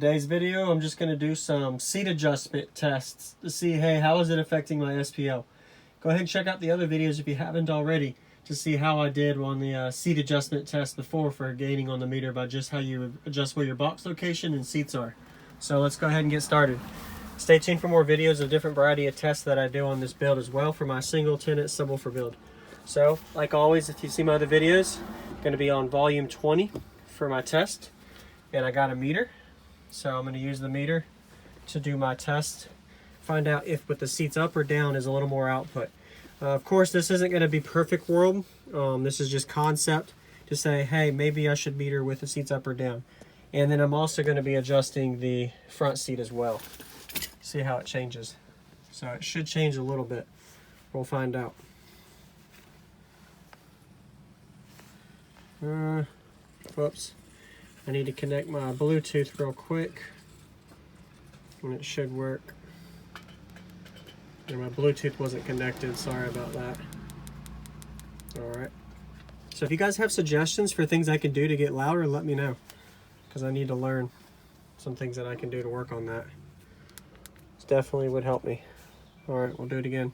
today's video, I'm just going to do some seat adjustment tests to see, hey, how is it affecting my SPL? Go ahead and check out the other videos if you haven't already to see how I did on the seat adjustment test before for gaining on the meter by just how you adjust where your box location and seats are. So let's go ahead and get started. Stay tuned for more videos of different variety of tests that I do on this build as well for my single tenant subwoofer build. So, like always, if you see my other videos, I'm going to be on volume 20 for my test. And I got a meter, so I'm going to use the meter to do my test, find out if with the seats up or down is a little more output. Of course, this isn't going to be perfect world. This is just concept to say, hey, maybe I should meter with the seats up or down. And then I'm also going to be adjusting the front seat as well. See how it changes. So it should change a little bit. We'll find out. Whoops. I need to connect my Bluetooth real quick, and it should work. And my Bluetooth wasn't connected, sorry about that. Alright. So if you guys have suggestions for things I can do to get louder, let me know. Because I need to learn some things that I can do to work on that. This definitely would help me. Alright, we'll do it again.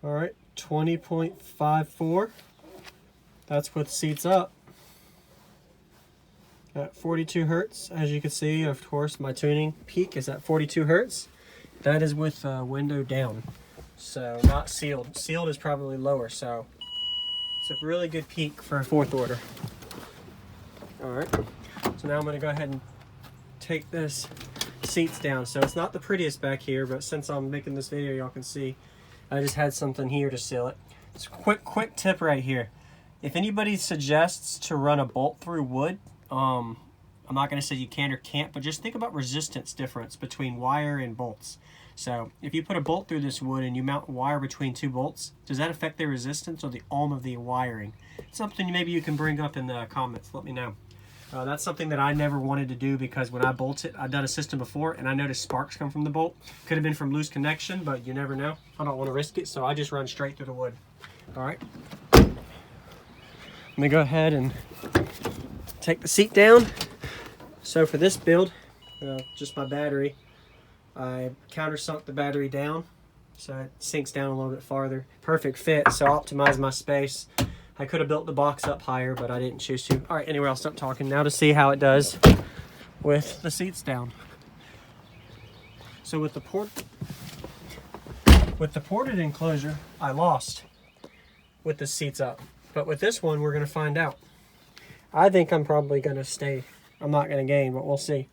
All right, 20.54. That's with seats up. At 42 hertz, as you can see, of course, my tuning peak is at 42 hertz. That is with window down, so not sealed. Sealed is probably lower, so it's a really good peak for a fourth order. All right, so now I'm gonna go ahead and take this seats down. So it's not the prettiest back here, but since I'm making this video, y'all can see I just had something here to seal it. It's a quick tip right here. If anybody suggests to run a bolt through wood, I'm not going to say you can or can't, but just think about resistance difference between wire and bolts. So if you put a bolt through this wood and you mount wire between two bolts, does that affect the resistance or the ohm of the wiring? It's something maybe you can bring up in the comments. Let me know. That's something that I never wanted to do because when I bolt it, I've done a system before and I noticed sparks come from the bolt. Could have been from loose connection, but you never know. I don't want to risk it, so I just run straight through the wood. All right. Let me go ahead and take the seat down. So for this build, just my battery, I countersunk the battery down so it sinks down a little bit farther. Perfect fit, so optimize my space. I could have built the box up higher, but I didn't choose to. All right, anyway, I'll stop talking now to see how it does with the seats down. So with the ported enclosure, I lost with the seats up. But with this one, we're gonna find out. I think I'm probably gonna stay. I'm not gonna gain, but we'll see.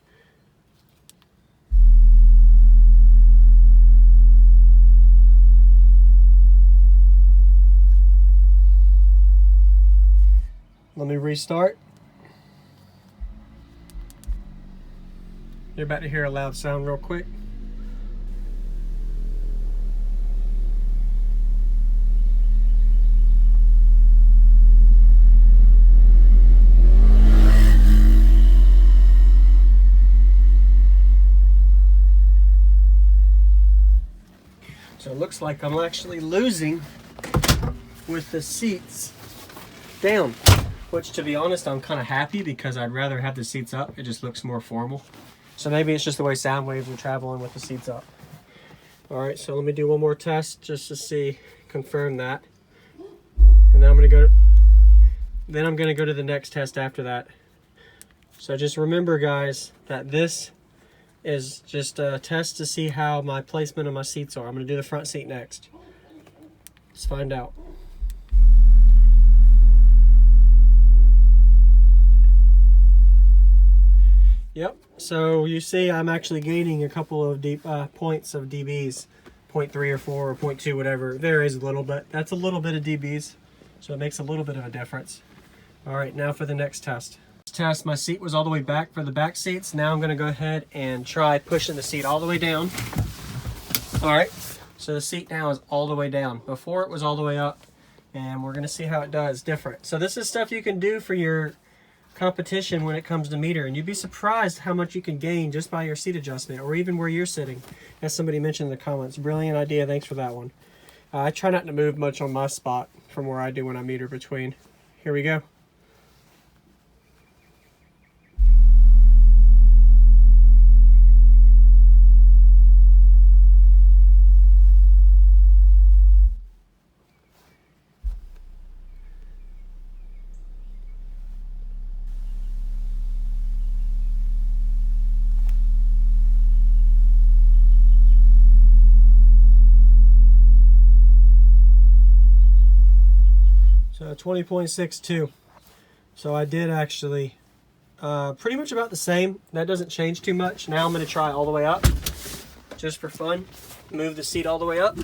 Let me restart. You're about to hear a loud sound real quick. So it looks like I'm actually losing with the seats down. Which, to be honest, I'm kind of happy because I'd rather have the seats up. It just looks more formal. So maybe it's just the way sound waves are traveling with the seats up. All right, so let me do one more test just to see, confirm that. And then I'm gonna go to the next test after that. So just remember, guys, that this is just a test to see how my placement of my seats are. I'm gonna do the front seat next. Let's find out. Yep, so you see I'm actually gaining a couple of points of dBs, 0.3 or 4 or 0.2, whatever. There is a little bit. That's a little bit of dBs, so it makes a little bit of a difference. All right, now for the next test. This test, my seat was all the way back for the back seats. Now I'm gonna go ahead and try pushing the seat all the way down. All right, so the seat now is all the way down. Before it was all the way up, and we're gonna see how it does different. So this is stuff you can do for your competition when it comes to meter, and you'd be surprised how much you can gain just by your seat adjustment or even where you're sitting, as somebody mentioned in the comments. Brilliant idea, thanks for that one. I try not to move much on my spot from where I do when I meter between. Here we go. So 20.62. So I did actually pretty much about the same. That doesn't change too much. Now I'm going to try all the way up just for fun. Move the seat all the way up.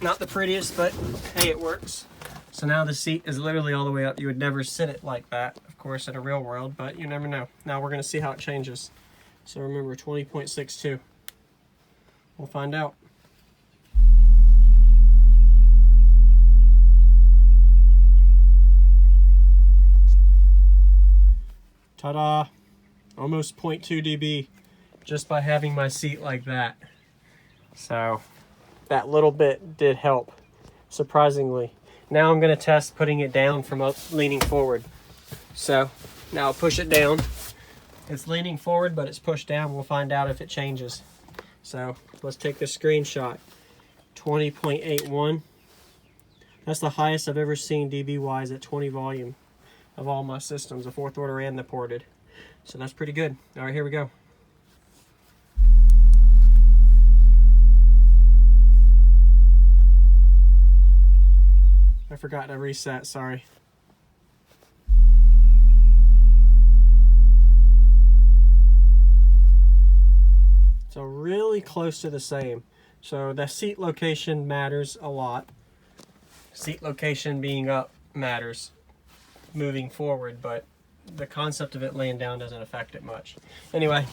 Not the prettiest, but hey, it works. So now the seat is literally all the way up. You would never sit it like that, of course, in a real world, but you never know. Now we're going to see how it changes. So remember, 20.62. We'll find out. Ta-da! Almost 0.2 dB just by having my seat like that. So that little bit did help, surprisingly. Now I'm going to test putting it down from up, leaning forward. So now I'll push it down. It's leaning forward, but it's pushed down. We'll find out if it changes. So let's take the screenshot. 20.81. That's the highest I've ever seen dB-wise at 20 volume of all my systems, the fourth order and the ported. So that's pretty good. All right, here we go. I forgot to reset, sorry. So really close to the same. So the seat location matters a lot. Seat location being up matters moving forward, but the concept of it laying down doesn't affect it much. Anyway,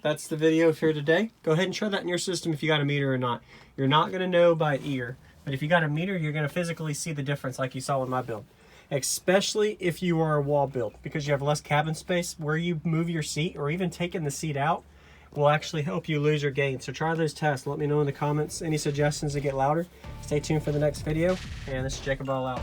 that's the video for today. Go ahead and try that in your system if you got a meter or not. You're not going to know by ear, but if you got a meter, you're going to physically see the difference like you saw in my build. Especially if you are a wall build, because you have less cabin space. Where you move your seat or even taking the seat out will actually help you lose your gain. So try those tests. Let me know in the comments any suggestions to get louder. Stay tuned for the next video, and this is Jacob all out.